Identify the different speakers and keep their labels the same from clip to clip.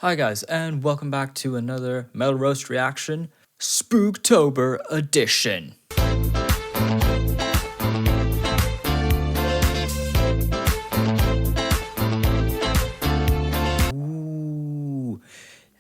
Speaker 1: Hi guys, and welcome back to another Metal Roast reaction, Spooktober edition. Ooh.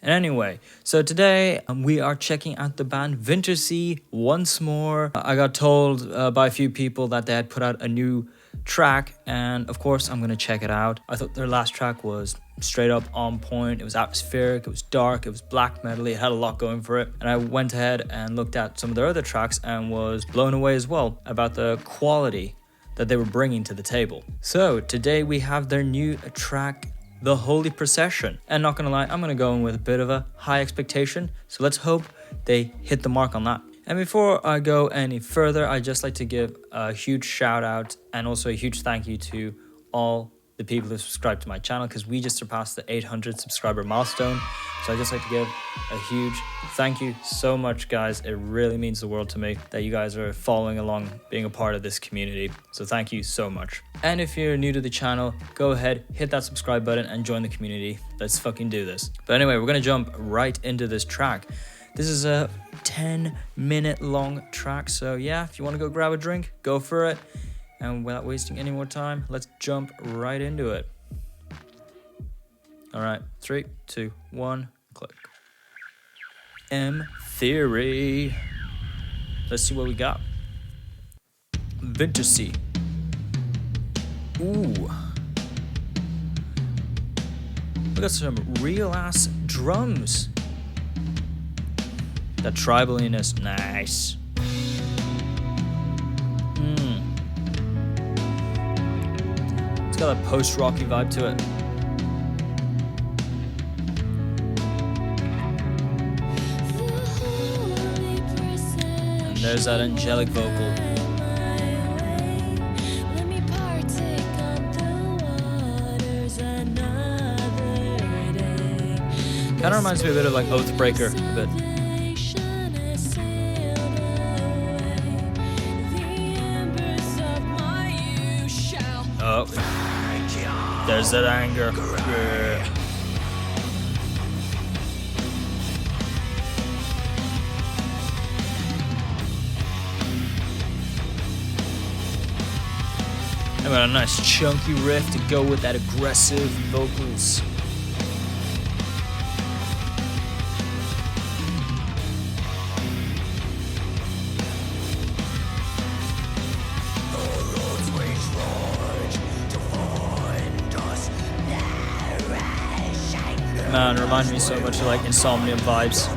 Speaker 1: And anyway, so today we are checking out the band Vintersea once more. I got told by a few people that they had put out a new track, and of course I'm gonna check it out. I thought their last track was straight up on point. It was atmospheric, it was dark, it was black metal, it had a lot going for it. And I went ahead and looked at some of their other tracks and was blown away as well about the quality that they were bringing to the table. So today we have their new track, The Holy Procession. And not gonna lie, I'm gonna go in with a bit of a high expectation, so let's hope they hit the mark on that. And before I go any further, I'd just like to give a huge shout out and also a huge thank you to all the people who subscribe to my channel, because we just surpassed the 800 subscriber milestone. So I'd just like to give a huge thank you so much, guys. It really means the world to me that you guys are following along, being a part of this community. So thank you so much. And if you're new to the channel, go ahead, hit that subscribe button and join the community. Let's fucking do this. But anyway, we're gonna jump right into this track. This is a 10-minute long track, so yeah, if you want to go grab a drink, go for it. And without wasting any more time, let's jump right into it. All right, 3, 2, 1, click. M Theory. Let's see what we got. Vintersea. Ooh. We got some real ass drums. That tribaliness, nice. It's got a post-rocky vibe to it. And there's that angelic vocal. Kind of reminds me a bit of like Oathbreaker, a bit. Oh, there's that anger. Yeah. I got a nice chunky riff to go with that aggressive vocals. Man, it reminds me so much of like Insomnium vibes.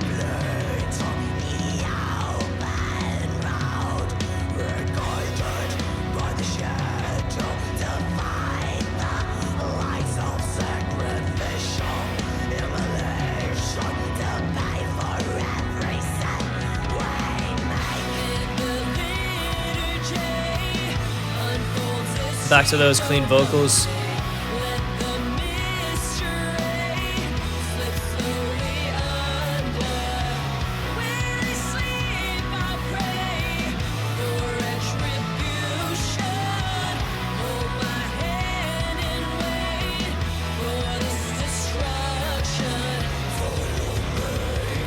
Speaker 1: Back to those clean vocals.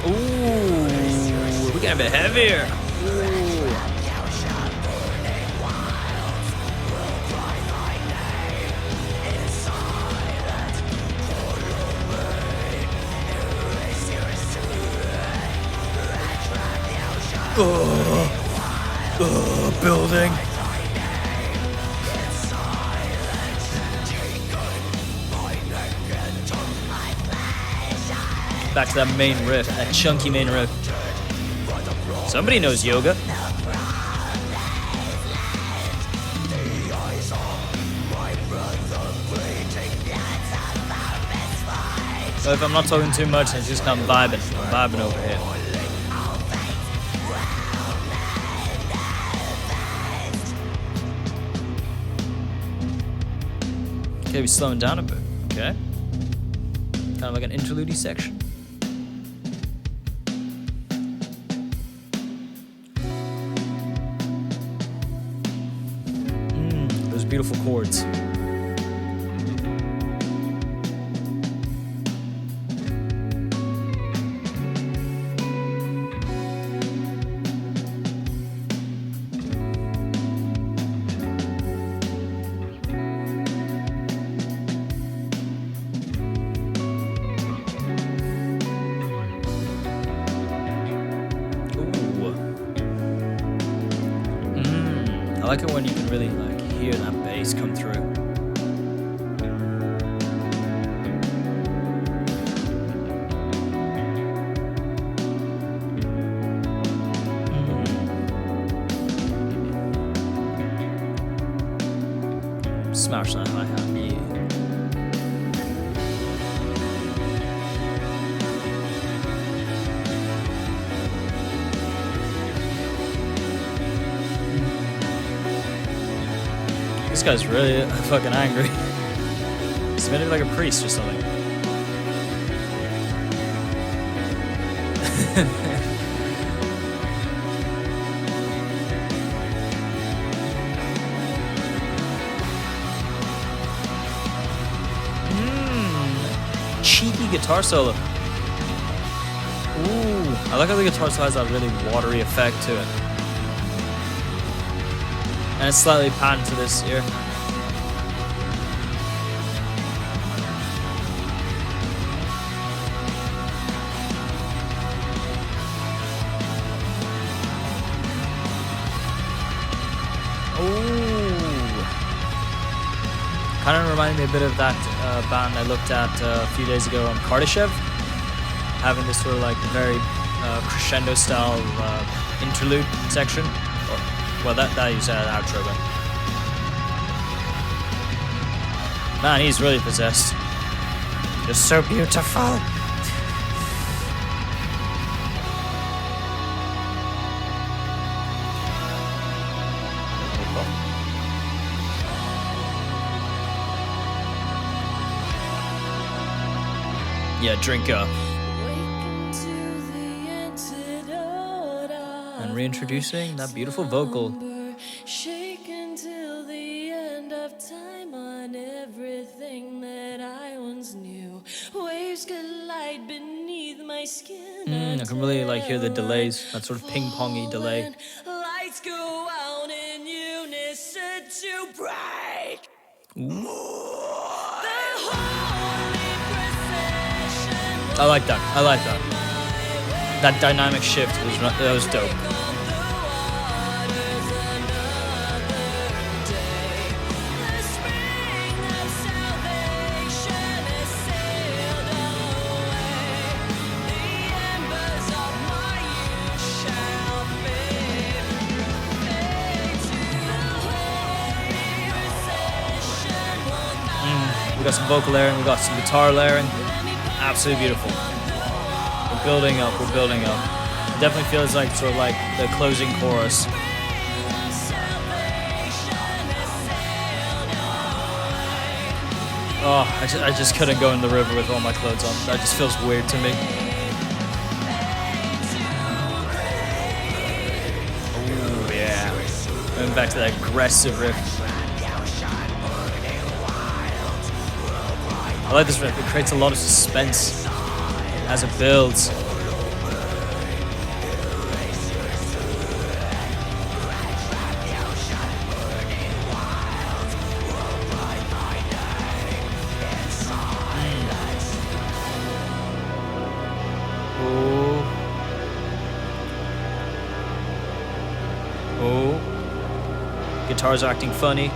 Speaker 1: Ooh, we're getting a bit heavier. Ooh. Building. Back to that main riff, that chunky main riff. Somebody knows yoga. So if I'm not talking too much, it's just I'm vibing. I'm vibing over here. Okay, we're slowing down a bit. Okay. Kind of like an interlude section. Those beautiful chords. I like it when you can really like hear that bass come through. Smash that hi-hat, yeah. This guy's really fucking angry. He's made it like a priest or something. Cheeky guitar solo. Ooh, I like how the guitar solo has that really watery effect to it. And it's slightly panned to this ear. Kind of reminded me a bit of that band I looked at a few days ago on Kardashev, having this sort of like very crescendo style interlude section. Well, that used an outro, but man, he's really possessed. You're so beautiful. Yeah, drink up. And reintroducing that beautiful vocal.
Speaker 2: Shaken till the end of time on everything that I once knew. Waves collide beneath my skin.
Speaker 1: I can really like hear the delays, that sort of ping-pongy delay.
Speaker 2: Lights go out in unison to break.
Speaker 1: I like that. I like that. That dynamic shift was dope. We got some vocal layering, we got some guitar layering. Absolutely beautiful. We're building up, we're building up. It definitely feels like sort of like the closing chorus. Oh, I just couldn't go in the river with all my clothes on. That just feels weird to me. Ooh, yeah. Going back to that aggressive riff. I like this riff, it creates a lot of suspense as it builds. Oh. Guitar's acting funny.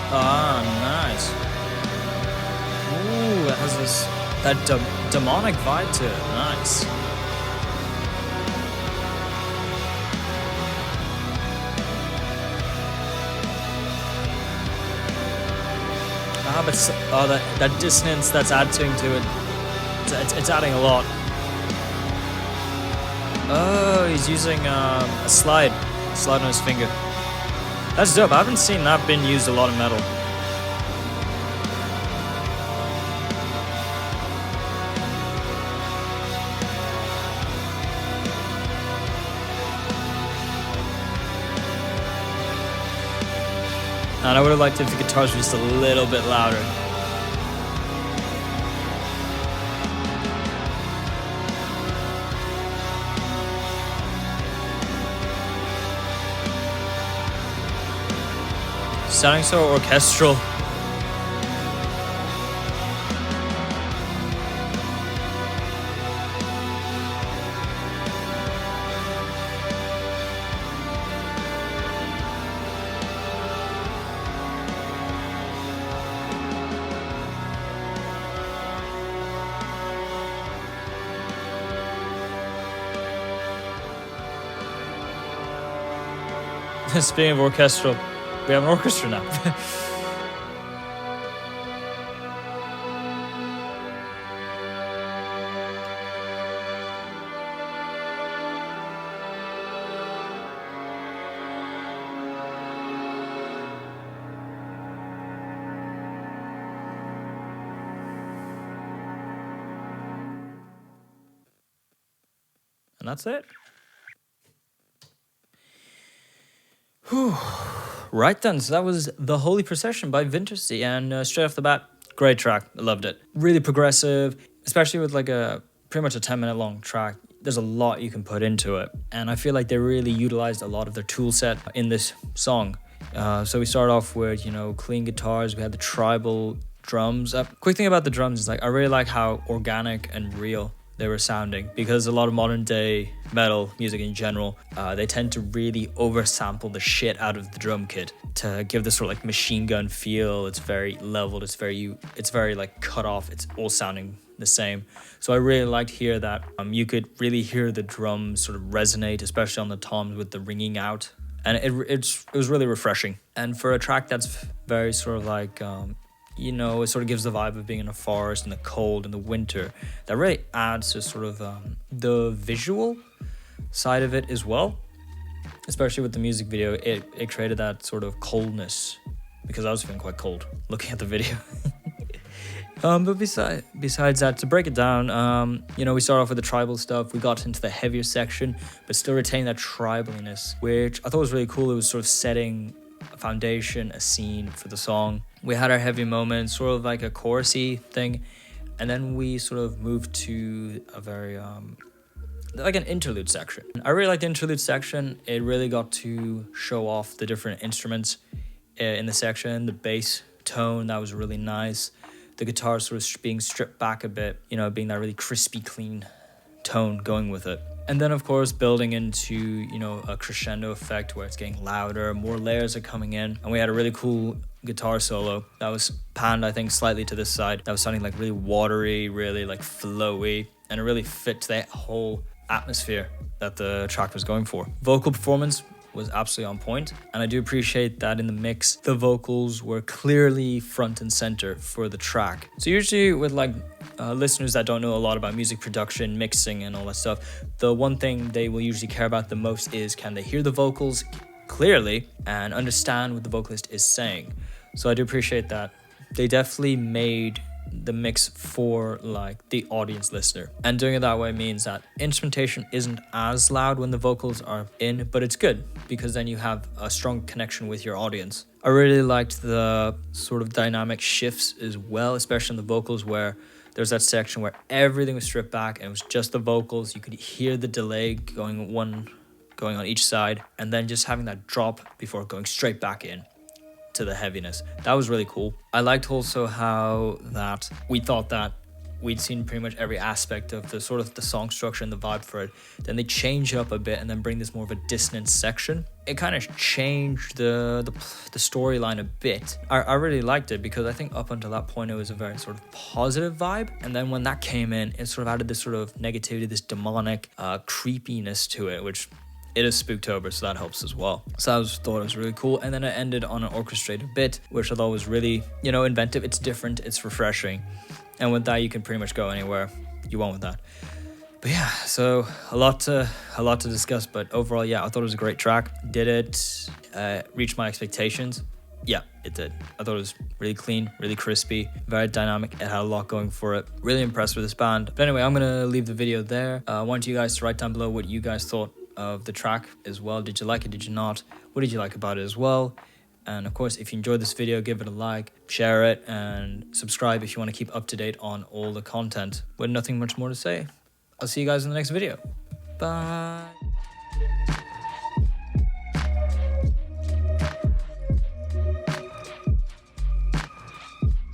Speaker 1: Ah, nice. Ooh, it has that demonic vibe to it. Nice. But that dissonance that's adding to it, it's adding a lot. Oh, he's using a slide on his finger. That's dope. I haven't seen that been used a lot in metal. And I would have liked it if the guitars were just a little bit louder. sounding so orchestral. Speaking of orchestral, we have an orchestra now. And that's it. Whew. Right then, so that was The Holy Procession by Vintersea, and straight off the bat, great track. I loved it. Really progressive, especially with like a pretty much a 10-minute long track. There's a lot you can put into it, and I feel like they really utilized a lot of their tool set in this song. So we start off with, you know, clean guitars. We had the tribal drums. Quick thing about the drums is like I really like how organic and real they were sounding, because a lot of modern day metal music in general, they tend to really oversample the shit out of the drum kit to give this sort of like machine gun feel. It's very leveled, it's very like cut off, it's all sounding the same. So I really liked here that you could really hear the drums sort of resonate, especially on the toms with the ringing out, and it was really refreshing. And for a track that's very sort of like you know, it sort of gives the vibe of being in a forest in the cold in the winter, that really adds to sort of the visual side of it as well. Especially with the music video, it created that sort of coldness, because I was feeling quite cold looking at the video. But besides that, to break it down, you know, we start off with the tribal stuff. We got into the heavier section, but still retaining that tribaliness, which I thought was really cool. It was sort of setting a foundation, a scene for the song. We had our heavy moments, sort of like a chorusy thing, and then we sort of moved to a very like an interlude section. I really liked the interlude section. It really got to show off the different instruments in the section. The bass tone, that was really nice. The guitar sort of being stripped back a bit, you know, being that really crispy, clean tone going with it. And then, of course, building into, you know, a crescendo effect where it's getting louder, more layers are coming in. And we had a really cool guitar solo that was panned, I think, slightly to this side. That was sounding like really watery, really like flowy, and it really fit the whole atmosphere that the track was going for. Vocal performance was absolutely on point, and I do appreciate that in the mix the vocals were clearly front and center for the track. So usually with like listeners that don't know a lot about music production, mixing and all that stuff, the one thing they will usually care about the most is, can they hear the vocals clearly and understand what the vocalist is saying. So I do appreciate that they definitely made the mix for like the audience listener, and doing it that way means that instrumentation isn't as loud when the vocals are in, but it's good because then you have a strong connection with your audience. I really liked the sort of dynamic shifts as well, especially in the vocals, where there's that section where everything was stripped back and it was just the vocals. You could hear the delay going on each side, and then just having that drop before going straight back in to the heaviness. That was really cool. I liked also how that we thought that we'd seen pretty much every aspect of the sort of the song structure and the vibe for it. Then they change up a bit and then bring this more of a dissonance section. It kind of changed the storyline a bit. I really liked it because I think up until that point it was a very sort of positive vibe, and then when that came in, it sort of added this sort of negativity, this demonic creepiness to it, which it is Spooktober, so that helps as well. So I thought it was really cool. And then it ended on an orchestrated bit, which I thought was really, you know, inventive. It's different, it's refreshing. And with that, you can pretty much go anywhere you want with that. But yeah, so a lot to discuss. But overall, yeah, I thought it was a great track. Did it reach my expectations? Yeah, it did. I thought it was really clean, really crispy, very dynamic. It had a lot going for it. Really impressed with this band. But anyway, I'm going to leave the video there. I want you guys to write down below what you guys thought of the track as well. Did you like it? Did you not? What did you like about it as well? And of course, if you enjoyed this video, give it a like, share it, and subscribe if you want to keep up to date on all the content. With nothing much more to say, I'll see you guys in the next video. Bye.